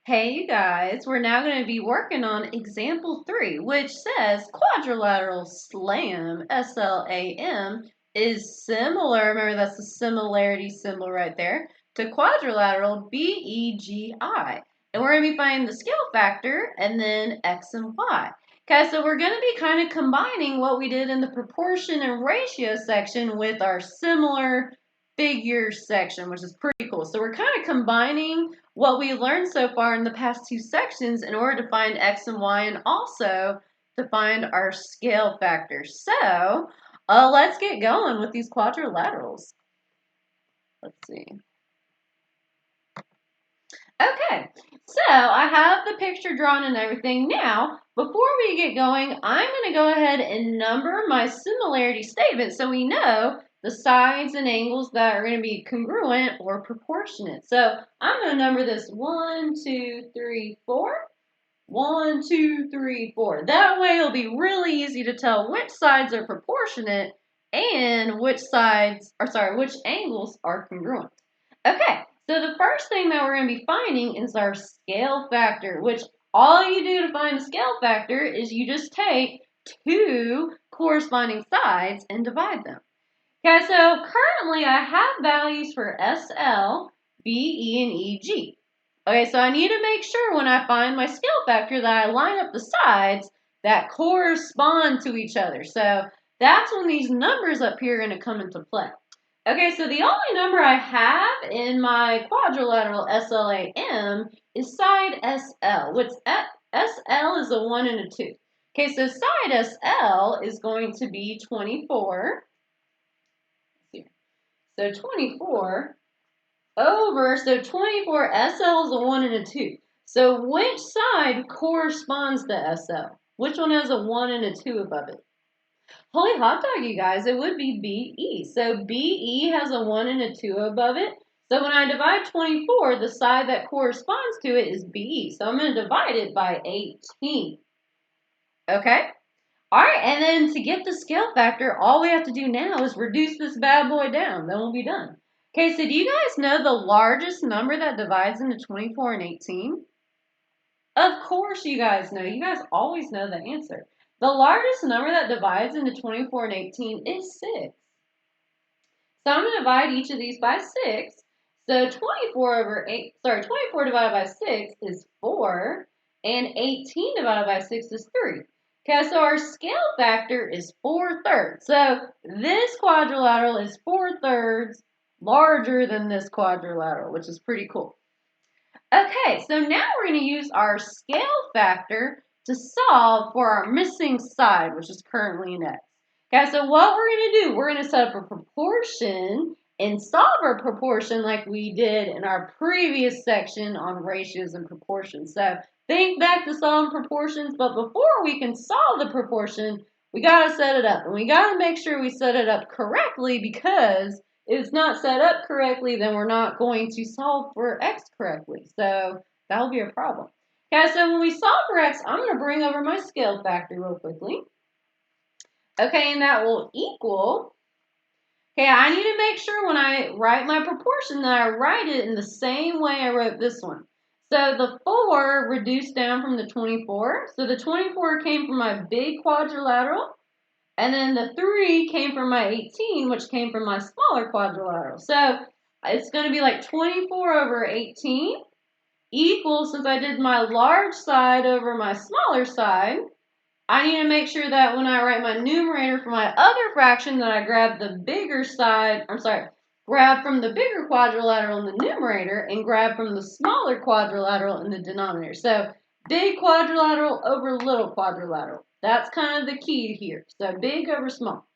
Hey, you guys, we're now going to be working on example 3, which says quadrilateral SLAM, SLAM, is similar, remember that's the similarity symbol right there, to quadrilateral BEGI. And we're going to be finding the scale factor and then X and Y. Okay, so we're going to be kind of combining what we did in the proportion and ratio section with our similar figures section, which is pretty cool. So we're kind of combining what we learned so far in the past two sections in order to find X and Y and also to find our scale factor. So let's get going with these quadrilaterals. Let's see. Okay, so I have the picture drawn and everything. Now, before we get going, I'm going to go ahead and number my similarity statement so we know the sides and angles that are going to be congruent or proportionate. So I'm going to number this 1, 2, 3, 4. 1, 2, 3, 4. That way it'll be really easy to tell which sides are proportionate and which angles are congruent. Okay, so the first thing that we're going to be finding is our scale factor, which all you do to find the scale factor is you just take two corresponding sides and divide them. Okay, so currently I have values for SL, BE, and EG. Okay, so I need to make sure when I find my scale factor that I line up the sides that correspond to each other. So that's when these numbers up here are going to come into play. Okay, so the only number I have in my quadrilateral SLAM is side SL, which SL is a 1 and a 2. Okay, so side SL is going to be 24. So 24 so 24 SL is a 1 and a 2. So which side corresponds to SL? Which one has a 1 and a 2 above it? Holy hot dog, you guys, it would be BE. So BE has a 1 and a 2 above it. So when I divide 24, the side that corresponds to it is BE. So I'm going to divide it by 18. Okay? All right, and then to get the scale factor, all we have to do now is reduce this bad boy down. Then we'll be done. Okay, so do you guys know the largest number that divides into 24 and 18? Of course you guys know. You guys always know the answer. The largest number that divides into 24 and 18 is 6. So I'm going to divide each of these by 6. So 24 divided by 6 is 4, and 18 divided by 6 is 3. Okay, so our scale factor is 4/3. So this quadrilateral is 4/3 larger than this quadrilateral, which is pretty cool. Okay, so now we're going to use our scale factor to solve for our missing side, which is currently an X. Okay, so what we're going to do, we're going to set up a proportion and solve our proportion like we did in our previous section on ratios and proportions. So think back to solving proportions, but before we can solve the proportion, we got to set it up. And we got to make sure we set it up correctly because if it's not set up correctly, then we're not going to solve for X correctly. So that'll be a problem. Okay, so when we solve for X, I'm going to bring over my scale factor real quickly. Okay, and that will equal, okay, I need to make sure when I write my proportion that I write it in the same way I wrote this one. So the 4 reduced down from the 24. So the 24 came from my big quadrilateral. And then the 3 came from my 18, which came from my smaller quadrilateral. So it's going to be like 24 over 18 equals, since I did my large side over my smaller side, I need to make sure that when I write my numerator for my other fraction that I grab the bigger side, grab from the bigger quadrilateral in the numerator and grab from the smaller quadrilateral in the denominator. So big quadrilateral over little quadrilateral. That's kind of the key here. So big over small.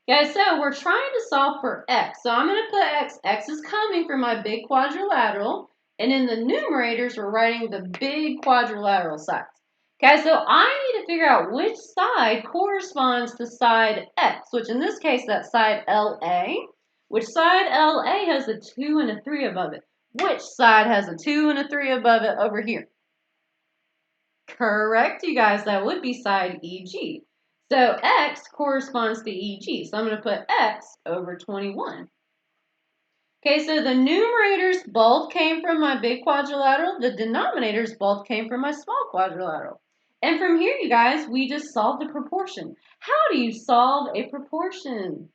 Okay, so we're trying to solve for X. So I'm going to put X. X is coming from my big quadrilateral. And in the numerators, we're writing the big quadrilateral sides. Okay, so I need to figure out which side corresponds to side X, which in this case, that's side LA. Which side LA has a 2 and a 3 above it? Which side has a 2 and a 3 above it over here? Correct, you guys. That would be side EG. So X corresponds to EG. So I'm going to put X over 21. Okay, so the numerators both came from my big quadrilateral. The denominators both came from my small quadrilateral. And from here, you guys, we just solved the proportion. How do you solve a proportion?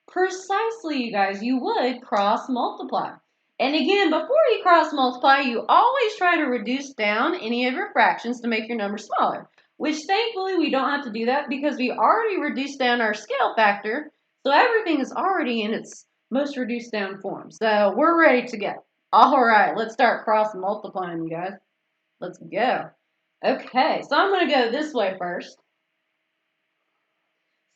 Precisely, you guys, you would cross multiply. And again, before you cross multiply, you always try to reduce down any of your fractions to make your number smaller, which thankfully we don't have to do that because we already reduced down our scale factor. So everything is already in its most reduced down form. So we're ready to go. All right, let's start cross multiplying, you guys. Let's go. Okay, so I'm going to go this way first.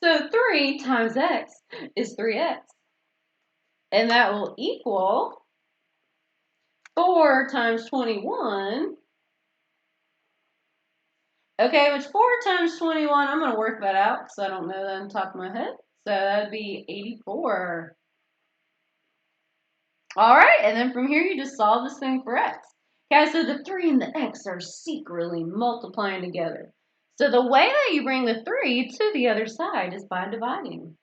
So 3 times x is 3x. And that will equal 4 times 21. Okay, which 4 times 21, I'm going to work that out because I don't know that on top of my head. So that'd be 84. All right, and then from here, you just solve this thing for x. Okay, so the 3 and the x are secretly multiplying together. So the way that you bring the 3 to the other side is by dividing.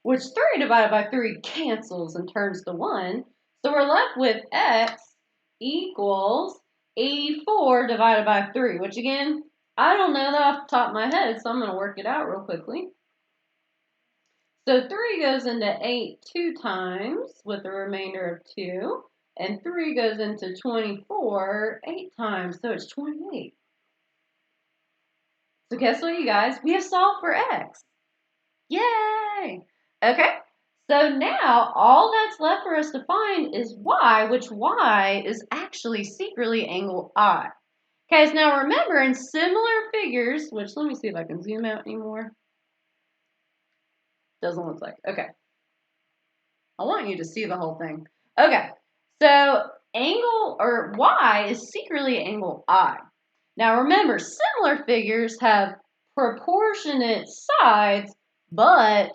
Which 3 divided by 3 cancels and turns to 1. So we're left with x equals 84 divided by 3, which again, I don't know that off the top of my head, so I'm going to work it out real quickly. So 3 goes into 8 2 times with a remainder of 2. And 3 goes into 24 8 times, so it's 28. So guess what, you guys? We have solved for x. Yay! Okay, so now all that's left for us to find is y, which y is actually secretly angle I. Okay, so now remember in similar figures, which let me see if I can zoom out anymore. Doesn't look like, okay. I want you to see the whole thing. Okay, so angle, or y is secretly angle I. Now remember, similar figures have proportionate sides, but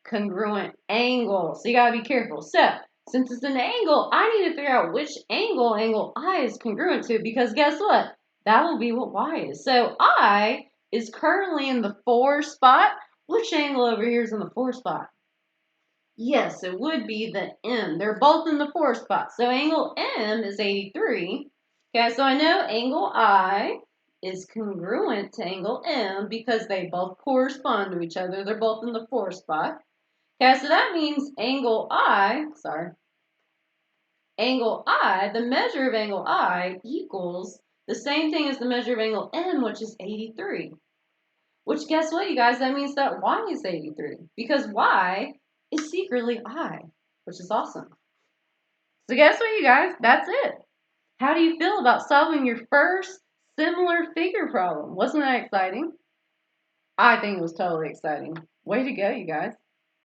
congruent angles. So you gotta be careful. So since it's an angle, I need to figure out which angle I is congruent to, because guess what? That will be what y is. So I is currently in the 4 spot. Which angle over here is in the 4 spot? Yes, it would be the M. They're both in the 4 spot. So angle M is 83. Okay, so I know angle I is congruent to angle M because they both correspond to each other. They're both in the 4 spot. Okay, so that means angle I, the measure of angle I equals the same thing as the measure of angle M, which is 83. Which, guess what, you guys? That means that y is 83 because y is secretly I, which is awesome. So guess what, you guys? That's it. How do you feel about solving your first similar figure problem? Wasn't that exciting? I think it was totally exciting. Way to go, you guys.